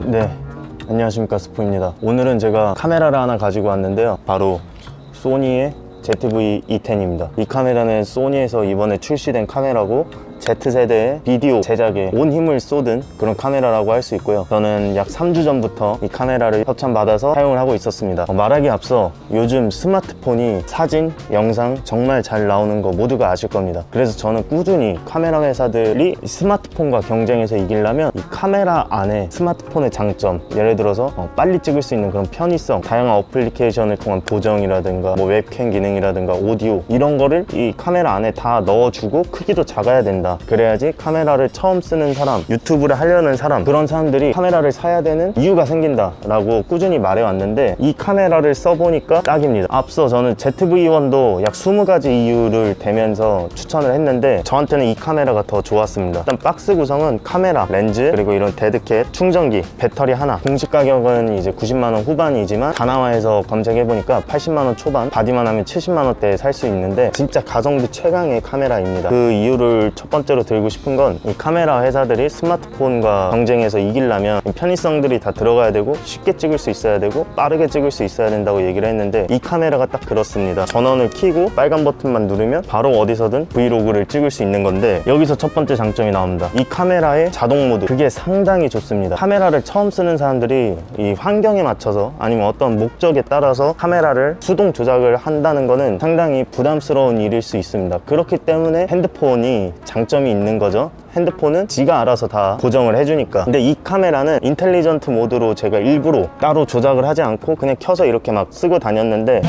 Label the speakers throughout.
Speaker 1: 네, 안녕하십니까, 스포입니다. 오늘은 제가 카메라를 하나 가지고 왔는데요, 바로 소니의 ZV-E10입니다. 이 카메라는 소니에서 이번에 출시된 카메라고 Z세대의 비디오 제작에 온 힘을 쏟은 그런 카메라라고 할 수 있고요. 저는 약 3주 전부터 이 카메라를 협찬받아서 사용을 하고 있었습니다. 말하기 앞서 요즘 스마트폰이 사진, 영상 정말 잘 나오는 거 모두가 아실 겁니다. 그래서 저는 꾸준히 카메라 회사들이 스마트폰과 경쟁해서 이기려면 이 카메라 안에 스마트폰의 장점, 예를 들어서 빨리 찍을 수 있는 그런 편의성, 다양한 어플리케이션을 통한 보정이라든가 뭐 웹캠 기능이라든가 오디오, 이런 거를 이 카메라 안에 다 넣어주고 크기도 작아야 된다. 그래야지 카메라를 처음 쓰는 사람, 유튜브를 하려는 사람, 그런 사람들이 카메라를 사야 되는 이유가 생긴다 라고 꾸준히 말해왔는데, 이 카메라를 써보니까 딱입니다. 앞서 저는 ZV-1도 약 20가지 이유를 대면서 추천을 했는데 저한테는 이 카메라가 더 좋았습니다. 일단 박스 구성은 카메라, 렌즈, 그리고 이런 데드캣, 충전기, 배터리 하나. 공식 가격은 이제 90만원 후반이지만 다나와에서 검색해보니까 80만원 초반, 바디만 하면 70만원대에 살 수 있는데 진짜 가성비 최강의 카메라입니다. 그 이유를 첫 번째로 들고 싶은 건, 이 카메라 회사들이 스마트폰과 경쟁해서 이기려면 편의성들이 다 들어가야 되고 쉽게 찍을 수 있어야 되고 빠르게 찍을 수 있어야 된다고 얘기를 했는데, 이 카메라가 딱 그렇습니다. 전원을 켜고 빨간 버튼만 누르면 바로 어디서든 브이로그를 찍을 수 있는 건데, 여기서 첫 번째 장점이 나옵니다. 이 카메라의 자동 모드, 그게 상당히 좋습니다. 카메라를 처음 쓰는 사람들이 이 환경에 맞춰서 아니면 어떤 목적에 따라서 카메라를 수동 조작을 한다는 거는 상당히 부담스러운 일일 수 있습니다. 그렇기 때문에 핸드폰이 장점이 있는 거죠. 핸드폰은 지가 알아서 다 고정을 해주니까. 근데 이 카메라는 인텔리전트 모드로 제가 일부러 따로 조작을 하지 않고 그냥 켜서 이렇게 막 쓰고 다녔는데,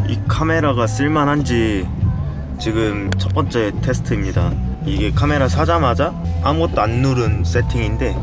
Speaker 1: 이 카메라가 쓸만한지 지금 첫 번째 테스트입니다. 이게 카메라 사자마자 아무것도 안 누른 세팅인데,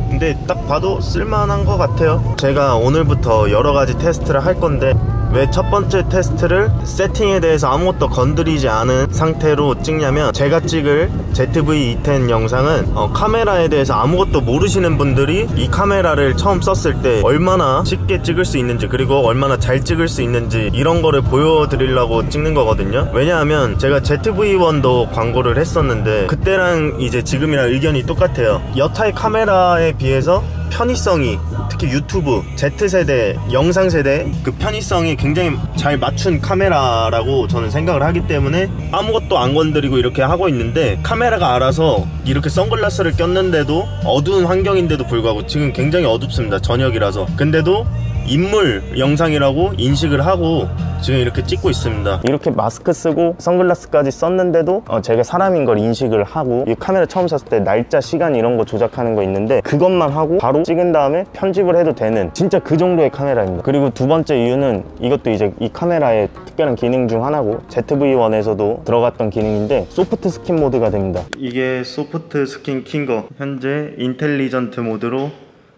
Speaker 1: 근데 딱 봐도 쓸만한 것 같아요. 제가 오늘부터 여러 가지 테스트를 할 건데, 왜 첫 번째 테스트를 세팅에 대해서 아무것도 건드리지 않은 상태로 찍냐면, 제가 찍을 ZV-E10 영상은 카메라에 대해서 아무것도 모르시는 분들이 이 카메라를 처음 썼을 때 얼마나 쉽게 찍을 수 있는지, 그리고 얼마나 잘 찍을 수 있는지, 이런 거를 보여드리려고 찍는 거거든요. 왜냐하면 제가 ZV-1도 광고를 했었는데 그때랑 이제 지금이랑 의견이 똑같아요. 여타의 카메라에 비해서 편의성이, 특히 유튜브, Z세대, 영상세대 그 편의성이 굉장히 잘 맞춘 카메라라고 저는 생각을 하기 때문에 아무것도 안 건드리고 이렇게 하고 있는데, 카메라가 알아서 이렇게 선글라스를 꼈는데도, 어두운 환경인데도 불구하고 지금 굉장히 어둡습니다. 저녁이라서. 근데도 인물 영상이라고 인식을 하고 지금 이렇게 찍고 있습니다. 이렇게 마스크 쓰고 선글라스까지 썼는데도 제가 사람인 걸 인식을 하고, 이 카메라 처음 샀을 때 날짜, 시간 이런 거 조작하는 거 있는데 그것만 하고 바로 찍은 다음에 편집을 해도 되는 진짜 그 정도의 카메라입니다. 그리고 두 번째 이유는, 이것도 이제 이 카메라의 특별한 기능 중 하나고 ZV-1에서도 들어갔던 기능인데, 소프트 스킨 모드가 됩니다. 이게 소프트 스킨 킨 거, 현재 인텔리전트 모드로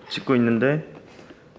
Speaker 1: 찍고 있는데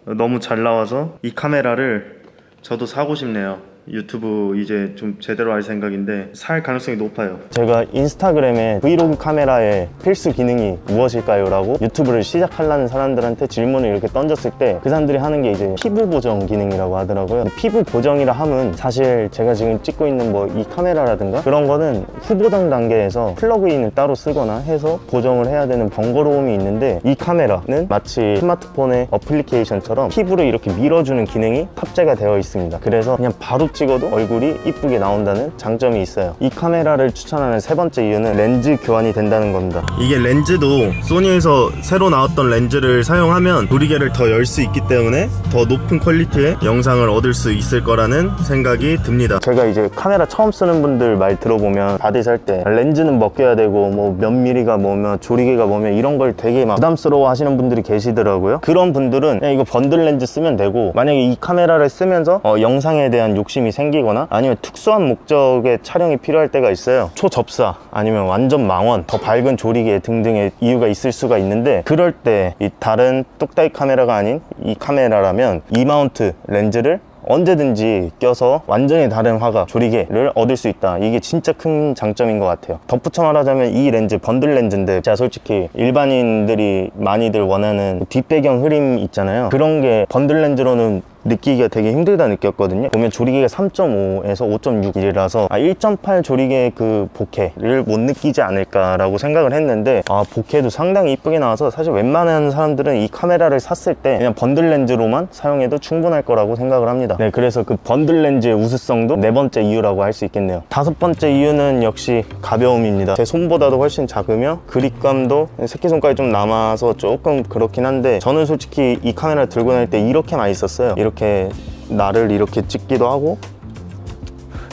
Speaker 1: 너무 잘 나와서 이 카메라를 저도 사고 싶네요. 유튜브 이제 좀 제대로 할 생각인데 살 가능성이 높아요. 제가 인스타그램에 브이로그 카메라의 필수 기능이 무엇일까요? 라고 유튜브를 시작하려는 사람들한테 질문을 이렇게 던졌을 때 그 사람들이 하는 게 이제 피부 보정 기능이라고 하더라고요. 피부 보정이라 함은 사실 제가 지금 찍고 있는 뭐 이 카메라라든가 그런 거는 후보정 단계에서 플러그인을 따로 쓰거나 해서 보정을 해야 되는 번거로움이 있는데, 이 카메라는 마치 스마트폰의 어플리케이션처럼 피부를 이렇게 밀어주는 기능이 탑재가 되어 있습니다. 그래서 그냥 바로 찍어도 얼굴이 이쁘게 나온다는 장점이 있어요. 이 카메라를 추천하는 세 번째 이유는 렌즈 교환이 된다는 겁니다. 이게 렌즈도 소니에서 새로 나왔던 렌즈를 사용하면 조리개를 더 열 수 있기 때문에 더 높은 퀄리티의 영상을 얻을 수 있을 거라는 생각이 듭니다. 제가 이제 카메라 처음 쓰는 분들 말 들어보면 바디 살 때 렌즈는 벗겨야 되고 뭐 몇 미리가 뭐면 조리개가 뭐면 이런 걸 되게 막 부담스러워 하시는 분들이 계시더라고요. 그런 분들은 그냥 이거 번들 렌즈 쓰면 되고, 만약에 이 카메라를 쓰면서 영상에 대한 욕심이 생기거나 아니면 특수한 목적의 촬영이 필요할 때가 있어요. 초접사 아니면 완전 망원, 더 밝은 조리개 등등의 이유가 있을 수가 있는데, 그럴 때 이 다른 뚝딱이 카메라가 아닌 이 카메라라면 이 마운트 렌즈를 언제든지 껴서 완전히 다른 화각, 조리개를 얻을 수 있다. 이게 진짜 큰 장점인 것 같아요. 덧붙여 말하자면 이 렌즈 번들 렌즈인데, 제가 솔직히 일반인들이 많이들 원하는 뒷배경 흐림 있잖아요. 그런 게 번들 렌즈로는 느끼기가 되게 힘들다 느꼈거든요. 보면 조리개가 3.5에서 5.6이라서 1.8 조리개 그 보케를 못 느끼지 않을까라고 생각을 했는데 보케도 상당히 이쁘게 나와서 사실 웬만한 사람들은 이 카메라를 샀을 때 그냥 번들 렌즈로만 사용해도 충분할 거라고 생각을 합니다. 네, 그래서 그 번들 렌즈의 우수성도 네 번째 이유라고 할 수 있겠네요. 다섯 번째 이유는 역시 가벼움입니다. 제 손보다도 훨씬 작으며 그립감도 새끼손가락이 좀 남아서 조금 그렇긴 한데, 저는 솔직히 이 카메라 들고 다닐 때 이렇게 많이 썼어요. 이렇게 나를 이렇게 찍기도 하고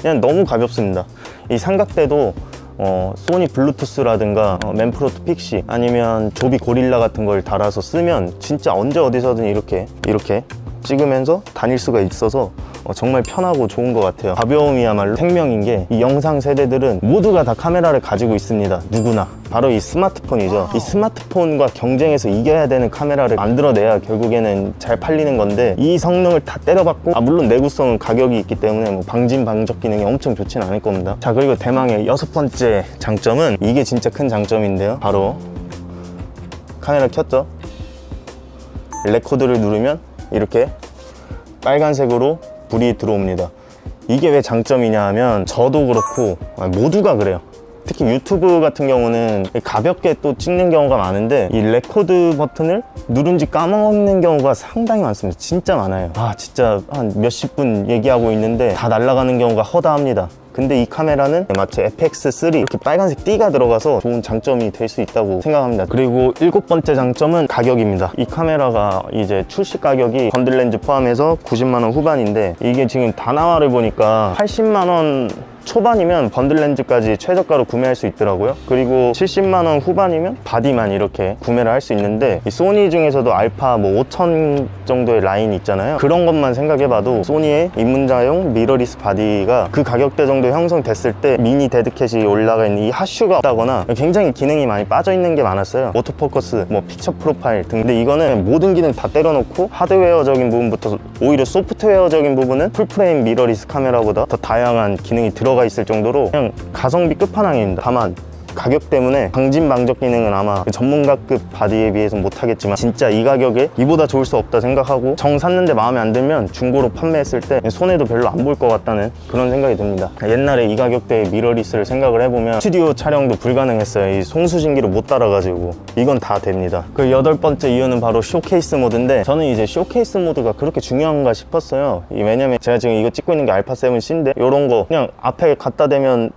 Speaker 1: 그냥 너무 가볍습니다. 이 삼각대도 소니 블루투스라든가 맨프로트 픽시 아니면 조비 고릴라 같은 걸 달아서 쓰면 진짜 언제 어디서든 이렇게 찍으면서 다닐 수가 있어서 정말 편하고 좋은 것 같아요. 가벼움이야말로 생명인 게, 이 영상 세대들은 모두가 다 카메라를 가지고 있습니다. 누구나. 바로 이 스마트폰이죠. 이 스마트폰과 경쟁해서 이겨야 되는 카메라를 만들어내야 결국에는 잘 팔리는 건데, 이 성능을 다 때려박고 물론 내구성은 가격이 있기 때문에 뭐 방진방적 기능이 엄청 좋진 않을 겁니다. 자, 그리고 대망의 여섯 번째 장점은, 이게 진짜 큰 장점인데요, 바로 카메라 켰죠? 레코드를 누르면 이렇게 빨간색으로 불이 들어옵니다. 이게 왜 장점이냐 하면, 저도 그렇고 모두가 그래요. 특히 유튜브 같은 경우는 가볍게 또 찍는 경우가 많은데, 이 레코드 버튼을 누른지 까먹는 경우가 상당히 많습니다. 진짜 많아요. 진짜 한 몇십 분 얘기하고 있는데 다 날아가는 경우가 허다합니다. 근데 이 카메라는 마치 FX3 이렇게 빨간색 띠가 들어가서 좋은 장점이 될 수 있다고 생각합니다. 그리고 일곱 번째 장점은 가격입니다. 이 카메라가 이제 출시 가격이 번들 렌즈 포함해서 90만 원 후반인데, 이게 지금 다나와를 보니까 80만 원 초반이면 번들 렌즈까지 최저가로 구매할 수 있더라고요. 그리고 70만 원 후반이면 바디만 이렇게 구매를 할 수 있는데, 이 소니 중에서도 알파 5000 정도의 라인이 있잖아요. 그런 것만 생각해봐도 소니의 입문자용 미러리스 바디가 그 가격대 정도 형성됐을 때 미니 데드캣이 올라가 있는 이 핫슈가 없다거나 굉장히 기능이 많이 빠져있는 게 많았어요. 오토포커스, 픽처 프로파일 등. 근데 이거는 모든 기능 다 때려놓고 하드웨어적인 부분부터 오히려 소프트웨어적인 부분은 풀프레임 미러리스 카메라보다 더 다양한 기능이 들어가 있을 정도로 그냥 가성비 끝판왕입니다. 다만 가격 때문에 방진방적 기능은 아마 전문가급 바디에 비해서 못하겠지만, 진짜 이 가격에 이보다 좋을 수 없다 생각하고 정 샀는데 마음에 안 들면 중고로 판매했을 때 손해도 별로 안 볼 것 같다는 그런 생각이 듭니다. 옛날에 이 가격대의 미러리스를 생각을 해보면 스튜디오 촬영도 불가능했어요. 이 송수신기로 못 따라가지고. 이건 다 됩니다. 그 여덟 번째 이유는 바로 쇼케이스 모드인데, 저는 이제 쇼케이스 모드가 그렇게 중요한가 싶었어요. 왜냐면 제가 지금 이거 찍고 있는 게 알파 7C인데 요런 거 그냥 앞에 갖다 대면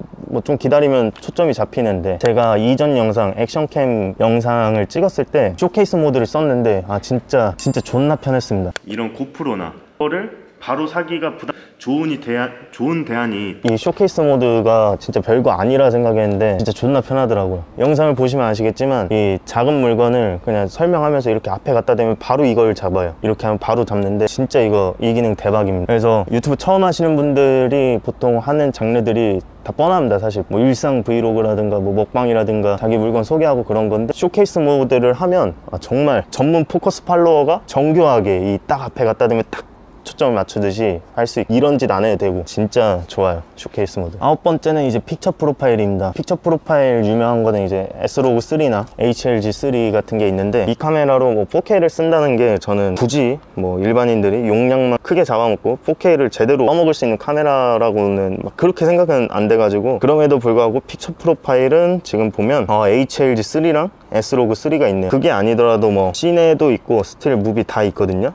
Speaker 1: 좀 기다리면 초점이 잡히는데, 제가 이전 영상 액션캠 영상을 찍었을 때 쇼케이스 모드를 썼는데 진짜 존나 편했습니다. 이런 고프로나 거를 바로 사기가 좋은 대안이 이 쇼케이스 모드가 진짜 별거 아니라 생각했는데 진짜 존나 편하더라고요. 영상을 보시면 아시겠지만 이 작은 물건을 그냥 설명하면서 이렇게 앞에 갖다 대면 바로 이걸 잡아요. 이렇게 하면 바로 잡는데 진짜 이 기능 대박입니다. 그래서 유튜브 처음 하시는 분들이 보통 하는 장르들이 다 뻔합니다. 사실 일상 브이로그라든가 먹방이라든가 자기 물건 소개하고 그런 건데, 쇼케이스 모드를 하면 정말 전문 포커스 팔로워가 정교하게 이 딱 앞에 갖다 대면 딱 초점을 맞추듯이 할 수 있고, 이런 짓 안 해도 되고 진짜 좋아요, 쇼케이스 모드. 아홉 번째는 이제 픽처 프로파일입니다. 픽처 프로파일 유명한 거는 이제 S로그3나 HLG3 같은 게 있는데, 이 카메라로 4K를 쓴다는 게 저는 굳이 일반인들이 용량만 크게 잡아먹고 4K를 제대로 써먹을 수 있는 카메라라고는 그렇게 생각은 안 돼가지고, 그럼에도 불구하고 픽처 프로파일은 지금 보면 HLG3랑 S로그3가 있네요. 그게 아니더라도 시네도 있고 스틸 무비 다 있거든요.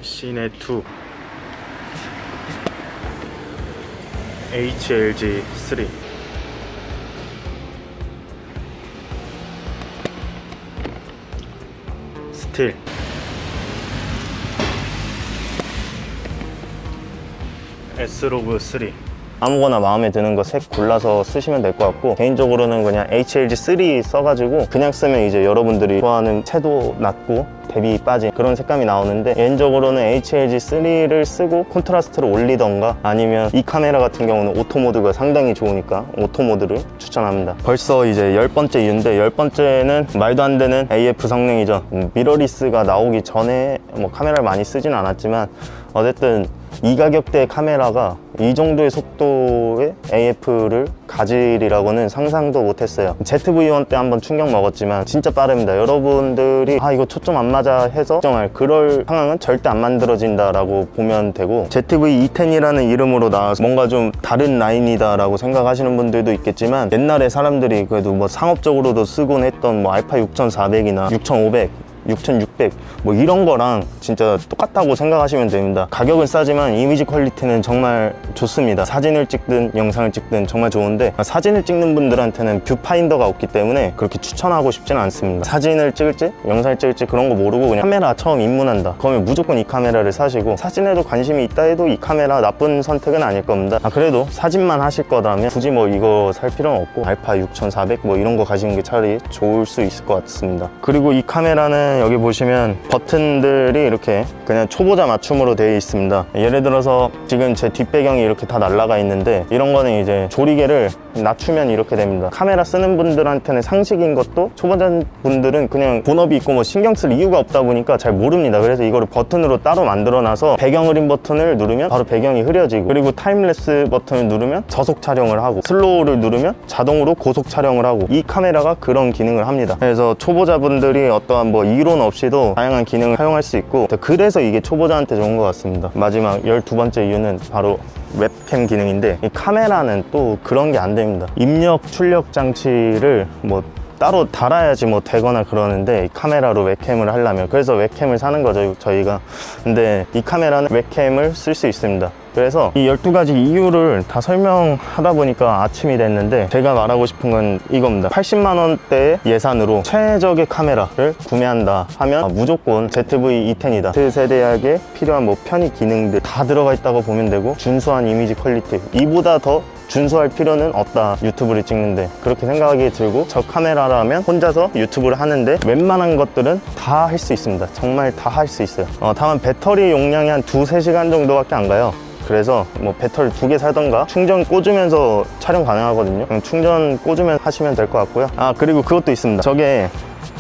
Speaker 1: 시네2 HLG3 스틸 S로그3 아무거나 마음에 드는 거 색 골라서 쓰시면 될 것 같고, 개인적으로는 그냥 HLG3 써가지고 그냥 쓰면 이제 여러분들이 좋아하는 채도 낮고 대비 빠진 그런 색감이 나오는데, 개인적으로는 HLG3를 쓰고 콘트라스트를 올리던가, 아니면 이 카메라 같은 경우는 오토 모드가 상당히 좋으니까 오토 모드를 추천합니다. 벌써 이제 10번째 이유인데, 10번째는 말도 안 되는 AF 성능이죠. 미러리스가 나오기 전에 카메라를 많이 쓰진 않았지만 어쨌든 이 가격대 카메라가 이 정도의 속도의 AF를 가지리라고는 상상도 못했어요. ZV-1 때 한번 충격 먹었지만 진짜 빠릅니다. 여러분들이 이거 초점 안 맞아 해서 걱정할 그럴 상황은 절대 안 만들어진다 라고 보면 되고, ZV-E10이라는 이름으로 나와서 뭔가 좀 다른 라인이다 라고 생각하시는 분들도 있겠지만, 옛날에 사람들이 그래도 뭐 상업적으로도 쓰곤 했던 뭐 알파 6400이나 6500 6600 뭐 이런 거랑 진짜 똑같다고 생각하시면 됩니다. 가격은 싸지만 이미지 퀄리티는 정말 좋습니다. 사진을 찍든 영상을 찍든 정말 좋은데, 사진을 찍는 분들한테는 뷰파인더가 없기 때문에 그렇게 추천하고 싶지는 않습니다. 사진을 찍을지 영상을 찍을지 그런 거 모르고 그냥 카메라 처음 입문한다 그러면 무조건 이 카메라를 사시고, 사진에도 관심이 있다 해도 이 카메라 나쁜 선택은 아닐 겁니다. 그래도 사진만 하실 거라면 굳이 뭐 이거 살 필요는 없고 알파 6400 뭐 이런 거 가시는 게 차라리 좋을 수 있을 것 같습니다. 그리고 이 카메라는 여기 보시면 버튼들이 이렇게 그냥 초보자 맞춤으로 되어 있습니다. 예를 들어서 지금 제 뒷배경이 이렇게 다 날라가 있는데, 이런 거는 이제 조리개를 낮추면 이렇게 됩니다. 카메라 쓰는 분들한테는 상식인 것도 초보자 분들은 그냥 본업이 있고 뭐 신경 쓸 이유가 없다 보니까 잘 모릅니다. 그래서 이거를 버튼으로 따로 만들어 놔서 배경 흐림 버튼을 누르면 바로 배경이 흐려지고, 그리고 타임랩스 버튼을 누르면 저속 촬영을 하고, 슬로우를 누르면 자동으로 고속 촬영을 하고, 이 카메라가 그런 기능을 합니다. 그래서 초보자분들이 어떠한 뭐 이론 없이도 다양한 기능을 사용할 수 있고, 그래서 이게 초보자한테 좋은 것 같습니다. 마지막 12번째 이유는 바로 웹캠 기능인데, 이 카메라는 또 그런 게 안 됩니다. 입력 출력 장치를 뭐 따로 달아야지 뭐 되거나 그러는데, 이 카메라로 웹캠을 하려면, 그래서 웹캠을 사는 거죠 저희가. 근데 이 카메라는 웹캠을 쓸 수 있습니다. 그래서 이 12가지 이유를 다 설명하다 보니까 아침이 됐는데, 제가 말하고 싶은 건 이겁니다. 80만 원대의 예산으로 최적의 카메라를 구매한다 하면 무조건 ZV-E10이다. 그 세대에게 필요한 뭐 편의 기능들 다 들어가 있다고 보면 되고, 준수한 이미지 퀄리티, 이보다 더 준수할 필요는 없다 유튜브를 찍는데, 그렇게 생각이 들고, 저 카메라라면 혼자서 유튜브를 하는데 웬만한 것들은 다 할 수 있습니다. 정말 다 할 수 있어요. 다만 배터리 용량이 한 2-3시간 정도밖에 안 가요. 그래서 뭐 배터리 2개 사던가 충전 꽂으면서 촬영 가능하거든요. 그냥 충전 꽂으면 하시면 될 것 같고요. 그리고 그것도 있습니다. 저게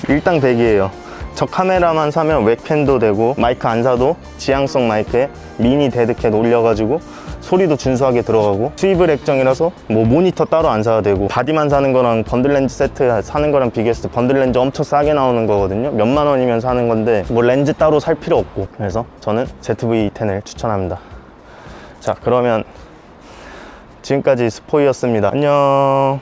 Speaker 1: 일당백이에요. 저 카메라만 사면 웹캠도 되고, 마이크 안 사도 지향성 마이크에 미니 데드캣 올려가지고 소리도 준수하게 들어가고, 수입을 액정이라서 뭐 모니터 따로 안 사야 되고, 바디만 사는 거랑 번들렌즈 세트 사는 거랑 비교했을 때 번들렌즈 엄청 싸게 나오는 거거든요. 몇만 원이면 사는 건데 뭐 렌즈 따로 살 필요 없고, 그래서 저는 ZV-10을 추천합니다. 자, 그러면 지금까지 스포이였습니다. 안녕.